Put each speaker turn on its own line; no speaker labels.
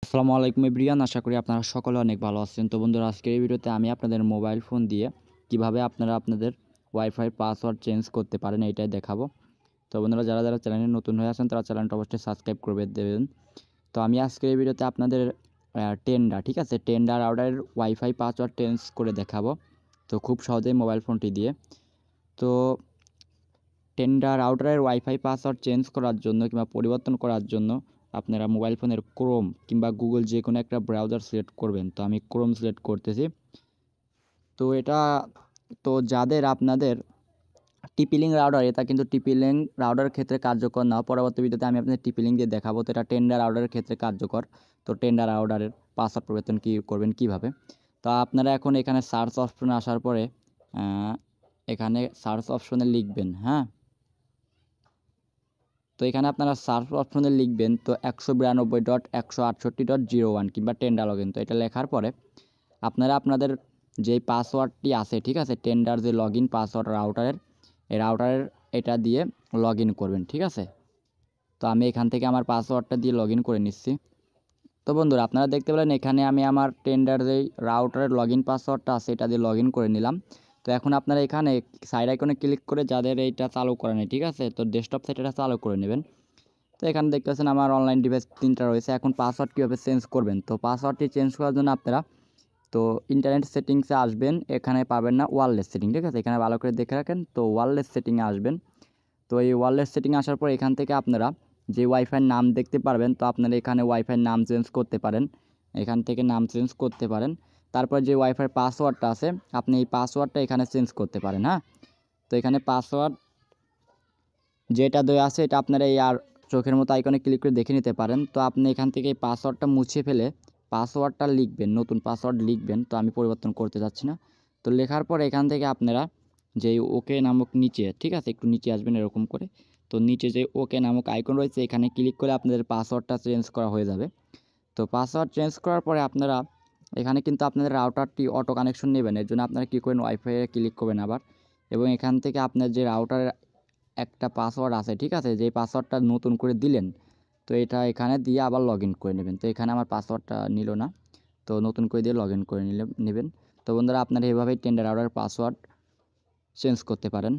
আসসালামু আলাইকুম এভরিওয়ান, আশা করি আপনারা সকলে অনেক ভালো আছেন। তো বন্ধুরা, আজকের এই ভিডিওতে আমি আপনাদের মোবাইল ফোন দিয়ে কিভাবে আপনারা আপনাদের ওয়াইফাই পাসওয়ার্ড চেঞ্জ করতে পারেন এইটাই দেখাবো। তো বন্ধুরা, যারা চ্যানেলে নতুন হয়ে আছেন তারা চ্যানেলটা অবশ্যই সাবস্ক্রাইব করে দেবেন। তো আমি আজকের এই ভিডিওতে আপনাদের ঠিক আছে, টেন্ডার রাউটারের ওয়াইফাই পাসওয়ার্ড চেঞ্জ করে দেখাবো। তো খুব সহজেই মোবাইল ফোনটি দিয়ে। তো টেন্ডার রাউটারের ওয়াইফাই পাসওয়ার্ড চেঞ্জ করার জন্য কিংবা পরিবর্তন করার জন্য আপনারা মোবাইল ফোনের ক্রোম কিংবা গুগল যে কোনো একটা ব্রাউজার সিলেক্ট করবেন। তো আমি ক্রোম সিলেক্ট করতেছি। তো এটা যাদের আপনাদের টিপি-লিঙ্ক রাউটার, এটা কিন্তু টিপি-লিঙ্ক রাউটারের ক্ষেত্রে কার্যকর না। পরবর্তী ভিডিওতে আমি আপনাদের টিপি-লিঙ্ক দিয়ে দেখাবো। তো এটা টেন্ডার রাউটারের ক্ষেত্রে কার্যকর। তো টেন্ডার রাউটারের পাসওয়ার্ড পরিবর্তন করবেন কীভাবে। তো আপনারা এখন এখানে সার্চ অপশনে আসার পরে এখানে সার্চ অপশনে লিখবেন, হ্যাঁ। তো এখানে আপনারা সার্চ অপশনে লিখবেন তো 192.168.01 কিংবা টেন্ডার লগইন। তো এটা লেখার পরে আপনারা আপনাদের যেই পাসওয়ার্ডটি আছে, ঠিক আছে, টেন্ডার যে লগইন পাসওয়ার্ড রাউটারের, এই রাউটারের এটা দিয়ে লগইন করবেন, ঠিক আছে। তো আমি এখান থেকে আমার পাসওয়ার্ডটা দিয়ে লগইন করে নিচ্ছি। তো বন্ধুরা, আপনারা দেখতে পেলেন এখানে আমি আমার টেন্ডার যেই রাউটারের লগইন পাসওয়ার্ডটা আছে এটা দিয়ে লগইন করে নিলাম। তো এখন আপনারা এখানে সাইড আইকনে ক্লিক করে যাদের এইটা চালু করা নেই, ঠিক আছে, তো ডেস্কটপ সাইট এটা চালু করে নেবেন। তো এখানে দেখতে পাচ্ছেন আমার অনলাইন ডিভাইস 3টা রয়েছে। এখন পাসওয়ার্ড কীভাবে চেঞ্জ করবেন, তো পাসওয়ার্ডটি চেঞ্জ করার জন্য আপনারা তো ইন্টারনেট সেটিংসে আসবেন। এখানে পাবেন না ওয়্যারলেস সেটিং, ঠিক আছে, এখানে ভালো করে দেখে রাখেন। তো ওয়্যারলেস সেটিংয়ে আসবেন। তো এই ওয়্যারলেস সেটিংয়ে আসার পর এখান থেকে আপনারা যে ওয়াইফাইয়ের নাম দেখতে পারবেন, তো আপনারা এখানে ওয়াইফাইয়ের নাম চেঞ্জ করতে পারেন। এখান থেকে নাম চেঞ্জ করতে পারেন। তারপর যে ওয়াইফাইয়ের পাসওয়ার্ডটা আছে আপনি এই পাসওয়ার্ডটা এখানে চেঞ্জ করতে পারেন, হ্যাঁ। তো এখানে পাসওয়ার্ড যেটা দেওয়া আছে এটা আপনারা এই আর চোখের মতো আইকনে ক্লিক করে দেখে নিতে পারেন। তো আপনি এখান থেকে এই পাসওয়ার্ডটা মুছে ফেলে পাসওয়ার্ডটা লিখবেন, নতুন পাসওয়ার্ড লিখবেন। তো আমি পরিবর্তন করতে যাচ্ছি না। তো লেখার পর এখান থেকে আপনারা যেই ওকে নামক নিচে, ঠিক আছে, একটু নিচে আসবেন এরকম করে। তো নিচে যে ওকে নামক আইকন রয়েছে এখানে ক্লিক করে আপনাদের পাসওয়ার্ডটা চেঞ্জ করা হয়ে যাবে। তো পাসওয়ার্ড চেঞ্জ করার পরে আপনারা এখানে কিন্তু আপনাদের রাউটারটি অটো কানেকশন নেবেন। এর জন্য আপনারা কী করবেন, ওয়াইফাইয়ে ক্লিক করবেন আবার, এবং এখান থেকে আপনার যে রাউটারের একটা পাসওয়ার্ড আছে, ঠিক আছে, যেই পাসওয়ার্ডটা নতুন করে দিলেন তো এটা এখানে দিয়ে আবার লগইন করে নেবেন। তো এখানে আমার পাসওয়ার্ডটা নিল না, তো নতুন করে দিয়ে লগইন করে নেবেন। তো বন্ধুরা, আপনারা এভাবেই টেন্ডার রাউটারের পাসওয়ার্ড চেঞ্জ করতে পারেন।